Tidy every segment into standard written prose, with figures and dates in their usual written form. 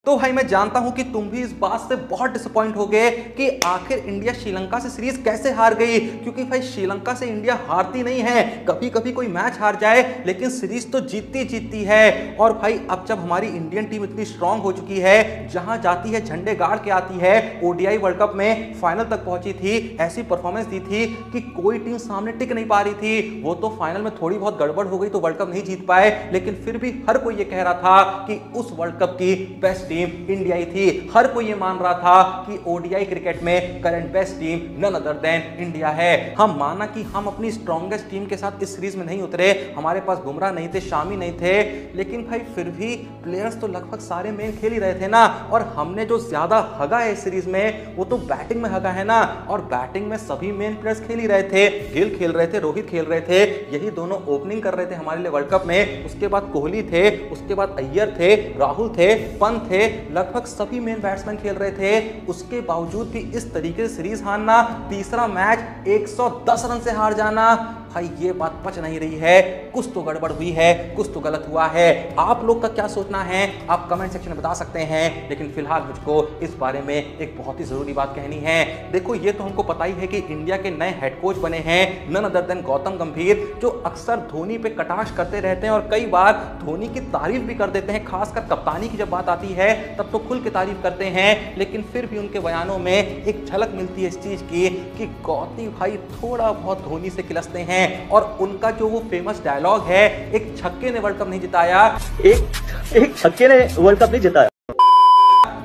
तो भाई मैं जानता हूं कि तुम भी इस बात से बहुत डिसअपॉइंट हो गए कि आखिर इंडिया श्रीलंका से सीरीज कैसे हार गई, क्योंकि भाई श्रीलंका से इंडिया हारती नहीं है। कभी कभी कोई मैच हार जाए लेकिन सीरीज तो जीतती जीतती है। और भाई अब जब हमारी इंडियन टीम इतनी स्ट्रांग हो चुकी है, जहां जाती है झंडे गाड़ के आती है, ओडीआई वर्ल्ड कप में फाइनल तक पहुंची थी, ऐसी परफॉर्मेंस दी थी कि कोई टीम सामने टिक नहीं पा रही थी। वो तो फाइनल में थोड़ी बहुत गड़बड़ हो गई तो वर्ल्ड कप नहीं जीत पाए, लेकिन फिर भी हर कोई ये कह रहा था कि उस वर्ल्ड कप की बेस्ट टीम इंडिया ही थी। हर कोई ये मान रहा था कि ओडीआई क्रिकेट में current best team none other than India है। हम माना कि हम अपनी स्ट्रॉन्गेस्ट टीम के साथ इस सीरीज में नहीं उतरे, हमारे पास बुमराह नहीं थे, शामी नहीं थे, लेकिन भाई फिर भी प्लेयर्स तो लगभग सारे मेन खेल ही रहे थे ना। और हमने जो ज्यादा हगा है इस सीरीज में वो तो बैटिंग में हगा है ना। और बैटिंग में सभी मेन प्लेयर्स खेल ही रहे थे, गिल खेल रहे थे, रोहित खेल रहे थे, यही दोनों ओपनिंग कर रहे थे हमारे लिए वर्ल्ड कप में। उसके बाद कोहली थे, उसके बाद अय्यर थे, राहुल थे, पंत थे, लगभग सभी मेन बैट्समैन खेल रहे थे। उसके बावजूद भी इस तरीके से सीरीज हारना, तीसरा मैच 110 रन से हार जाना, भाई ये बात पच नहीं रही है। कुछ तो गड़बड़ हुई है, कुछ तो गलत हुआ है। आप लोग का क्या सोचना है आप कमेंट सेक्शन में बता सकते हैं, लेकिन फिलहाल मुझको इस बारे में एक बहुत ही जरूरी बात कहनी है। देखो ये तो हमको पता ही है कि इंडिया के नए हेड कोच बने हैं नन अदर देन गौतम गंभीर, जो अक्सर धोनी पे कटाक्ष करते रहते हैं और कई बार धोनी की तारीफ भी कर देते हैं। खासकर कप्तानी की जब बात आती है तब तो खुल के तारीफ करते हैं, लेकिन फिर भी उनके बयानों में एक झलक मिलती है इस चीज की कि गौती भाई थोड़ा बहुत धोनी से खिलसते हैं। और उनका जो वो फेमस डायलॉग है, एक छक्के ने वर्ल्ड कप नहीं जिताया, एक छक्के ने वर्ल्ड कप नहीं जिताया,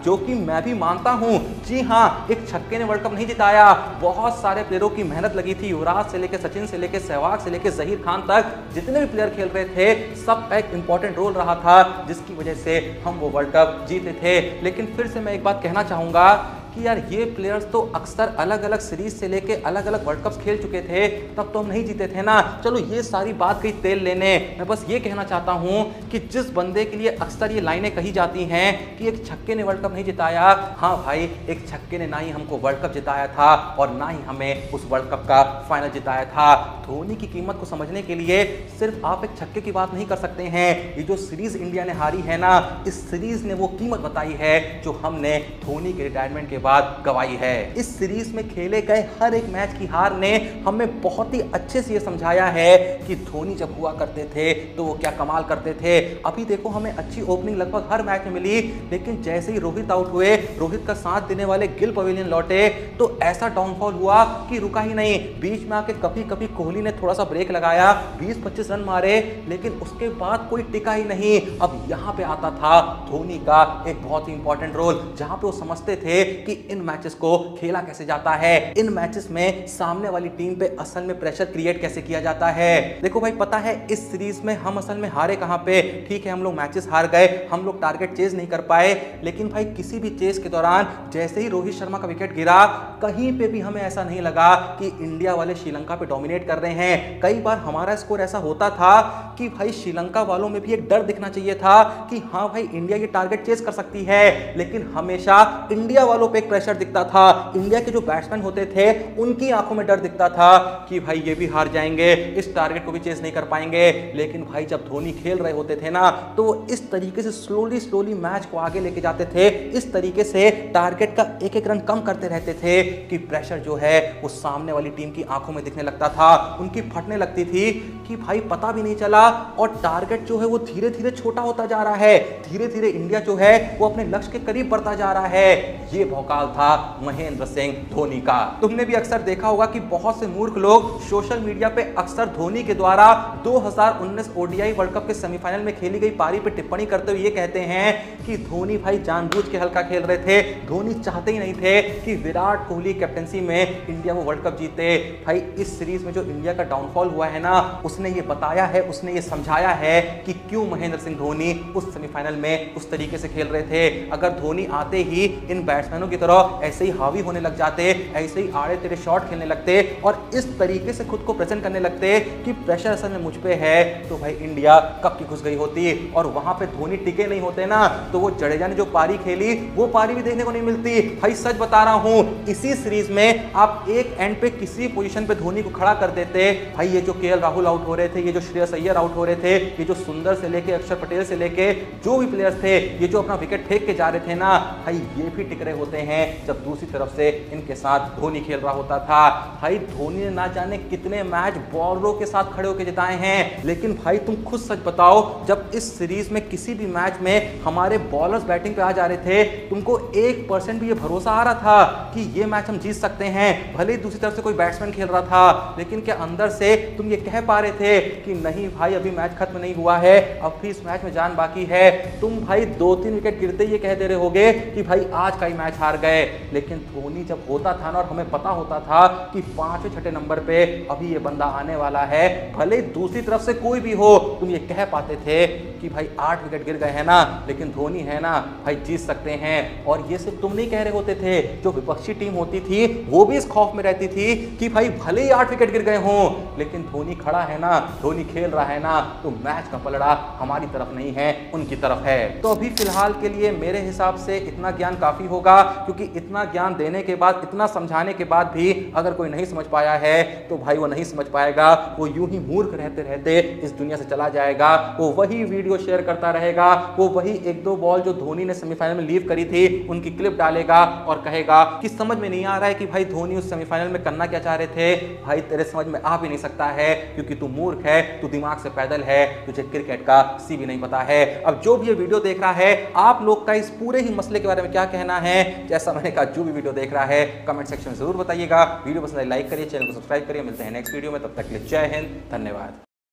जो कि मैं भी मानता हूं। जी हां, एक छक्के ने वर्ल्ड कप नहीं जिताया। बहुत सारे प्लेयरों की मेहनत लगी थी, युवराज से लेकर सचिन से लेकर सहवाग से लेकर जहीर खान तक, जितने भी प्लेयर खेल रहे थे सब का एक इंपॉर्टेंट रोल रहा था, जिसकी वजह से हम वो वर्ल्ड कप जीते थे। लेकिन फिर से मैं एक बात कहना चाहूंगा कि यार ये प्लेयर्स तो अक्सर अलग अलग सीरीज से लेके अलग अलग वर्ल्ड कप्स खेल चुके थे, तब तो हम नहीं जीते थे ना। चलो ये सारी बात कही तेल लेने, मैं बस ये कहना चाहता हूं कि जिस बंदे के लिए अक्सर ये लाइनें कही जाती हैं कि एक छक्के ने वर्ल्ड कप नहीं जिताया, हाँ भाई एक छक्के ने ना ही हमको वर्ल्ड कप जिताया था और ना ही हमें उस वर्ल्ड कप का फाइनल जिताया था। धोनी की कीमत को समझने के लिए सिर्फ आप एक छक्के की बात नहीं कर सकते हैं। ये जो सीरीज इंडिया ने हारी है ना, इस सीरीज ने वो कीमत बताई है जो हमने धोनी के रिटायरमेंट के बाद गवाई है। इस सीरीज में खेले गए हर एक मैच की हार ने हमें बहुत ही अच्छे से ये समझाया है कि धोनी जब हुआ करते थे तो वो क्या कमाल करते थे। अभी देखो हमें अच्छी ओपनिंग लगभग हर मैच में मिली, लेकिन जैसे ही रोहित आउट हुए, रोहित का साथ देने वाले गिल पवेलियन लौटे, तो ऐसा डाउनफॉल हुआ कि रुका ही नहीं। बीच में आके कभी कभी कोहली ने थोड़ा सा ब्रेक लगाया, 20-25 रन मारे, लेकिन उसके बाद कोई टिका ही नहीं। अब यहाँ पे आता था धोनी का एक बहुत ही इंपॉर्टेंट रोल, जहां पे वो समझते थे कि इन मैचेस को खेला कैसे जाता है, इन मैचेस में सामने वाली टीम पे असल में प्रेशर क्रिएट कैसे किया जाता है। देखो भाई पता है इस सीरीज में हम असल में हारे कहां पे, ठीक है हम लोग मैचेस हार गए, हम लोग टारगेट चेज नहीं कर पाए, लेकिन भाई किसी भी चेज के दौरान जैसे ही रोहित शर्मा का विकेट गिरा, कहीं पे भी हमें ऐसा नहीं लगा कि इंडिया वाले श्रीलंका पे डोमिनेट कर रहे हैं। कई बार हमारा स्कोर ऐसा होता था कि भाई श्रीलंका वालों में भी एक डर दिखना चाहिए था कि हाँ भाई इंडिया ये टारगेट चेज कर सकती है, लेकिन हमेशा इंडिया वालों पे एक प्रेशर दिखता था। इंडिया के जो बैट्समैन होते थे उनकी आंखों में डर दिखता था कि भाई ये भी हार जाएंगे, इस टारगेट को भी चेस नहीं कर पाएंगे। लेकिन भाई जब धोनी खेल रहे होते थे ना, तो वो इस तरीके से स्लोली मैच को आगे लेके जाते थे, इस तरीके से टारगेट का एक एक रन कम करते रहते थे कि प्रेशर जो है वो सामने वाली टीम की आंखों में दिखने लगता था, उनकी फटने लगती थी कि भाई पता भी नहीं चला। और टारगेट जो है वो धीरे धीरे छोटा होता जा रहा है, धीरे धीरे इंडिया जो है वो अपने लक्ष्य के करीब बढ़ता जा रहा है। ये भौकाल था महेंद्र सिंह धोनी का। तुमने भी अक्सर देखा होगा कि बहुत से मूर्ख लोग सोशल मीडिया पे अक्सर धोनी के द्वारा 2019 ओडीआई वर्ल्ड कप के सेमीफाइनल में खेली गई पारी पे टिप्पणी करते हुए ये कहते हैं कि धोनी भाई जानबूझ के हल्का खेल रहे थे, धोनी चाहते ही नहीं थे कि विराट कोहली कैप्टनसी में इंडिया वो वर्ल्ड कप जीते। भाई इस सीरीज में जो इंडिया का डाउनफॉल हुआ है ना, उसने ये बताया है, उसने ये समझाया है कि क्यों महेंद्र सिंह धोनी उस सेमीफाइनल में उस तरीके से खेल रहे थे। अगर धोनी आते ही इन बैट्समैनों की तरह ऐसे ही हावी होने लग जाते, ऐसे ही आड़े तेरे शॉट खेलने लगते और इस तरीके से खुद को प्रेजेंट करने लगते कि प्रेशर असल में मुझ पे है, तो भाई इंडिया कब की घुस गई होती और वहां पे धोनी टिके नहीं होते ना, तो वो जडेजा ने जो पारी खेली वो पारी भी देखने को नहीं मिलती। भाई सच बता रहा हूं, इसी सीरीज में आप एक एंड पे किसी पोजीशन पे धोनी को खड़ा कर देते, भाई ये जो केएल राहुल आउट हो रहे थे, ये जो श्रेयस अय्यर आउट हो रहे थे, ये जो सुंदर से लेके अक्षर पटेल से लेके जो भी प्लेयर्स थे, ये जो अपना विकेट फेंक के जा रहे थे ना, भाई ये भी टिक रहे होते हैं जब दूसरी तरफ से इनके साथ धोनी खेल रहा होता था। भाई धोनी ने ना जाने कितने मैच बॉलरों के साथ खड़े होकर जिताए हैं, लेकिन भाई तुम खुद सच बताओ, जब इस सीरीज में किसी भी मैच में हमारे बॉलर्स बैटिंग पे आ जा रहे थे, तुमको 1% भी ये भरोसा आ रहा था कि ये मैच हम जीत सकते हैं? भले ही दूसरी तरफ से कोई बैट्समैन खेल रहा था, लेकिन क्या अंदर से तुम ये कह पा रहे थे कि नहीं भाई अभी मैच खत्म नहीं हुआ है, अब भी इस मैच में जान बाकी है? तुम भाई 2-3 विकेट गिरते ये कह दे रहे होगे कि भाई आज का ही मैच हार गए, लेकिन धोनी जब होता था ना और हमें पता होता था कि 5वें 6ठे नंबर पे अभी ये बंदा आने वाला है, भले दूसरी तरफ से कोई भी हो, तुम ये कह पाते थे कि भाई 8 विकेट गिर गए हैं ना, लेकिन धोनी है ना भाई जीत सकते हैं। और ये सिर्फ तुम नहीं कह रहे होते थे, जो विपक्षी टीम होती थी वो भी इस खौफ में रहती थी कि भाई भले ही 8 विकेट गिर गए हों, लेकिन धोनी खड़ा है ना, धोनी खेल रहा है ना, तो मैच का पलड़ा हमारी तरफ नहीं है, उनकी तरफ है। तो अभी फिलहाल के लिए मेरे हिसाब से इतना ज्ञान काफी होगा, क्योंकि इतना ज्ञान देने के बाद, इतना समझाने के बाद भी अगर कोई नहीं समझ पाया है तो भाई वो नहीं समझ पाएगा, वो यूं ही मूर्ख रहते रहते इस दुनिया से चला जाएगा। वो वही वीडियो शेयर करता रहेगा, वो वही 1-2 बॉल जो धोनी ने सेमीफाइनल में लीव करी थी उनकी क्लिप डालेगा और कहेगा कि समझ में नहीं आ रहा है कि भाई धोनी उस सेमीफाइनल में करना क्या चाह रहे थे। भाई तेरे समझ में आ भी नहीं सकता है, क्योंकि तू मूर्ख है, तू दिमाग से पैदल है, तुझे क्रिकेट का सी भी नहीं पता है। अब जो भी ये वीडियो देख रहा है, आप लोग का इस पूरे ही मसले के बारे में क्या कहना है? जैसा मैंने कहा, जो भी वीडियो देख रहा है कमेंट सेक्शन में जरूर बताइएगा। वीडियो पसंद आए लाइक करिए, चैनल को सब्सक्राइब करिए। मिलते हैं नेक्स्ट वीडियो में, तब तक के लिए जय हिंद, धन्यवाद।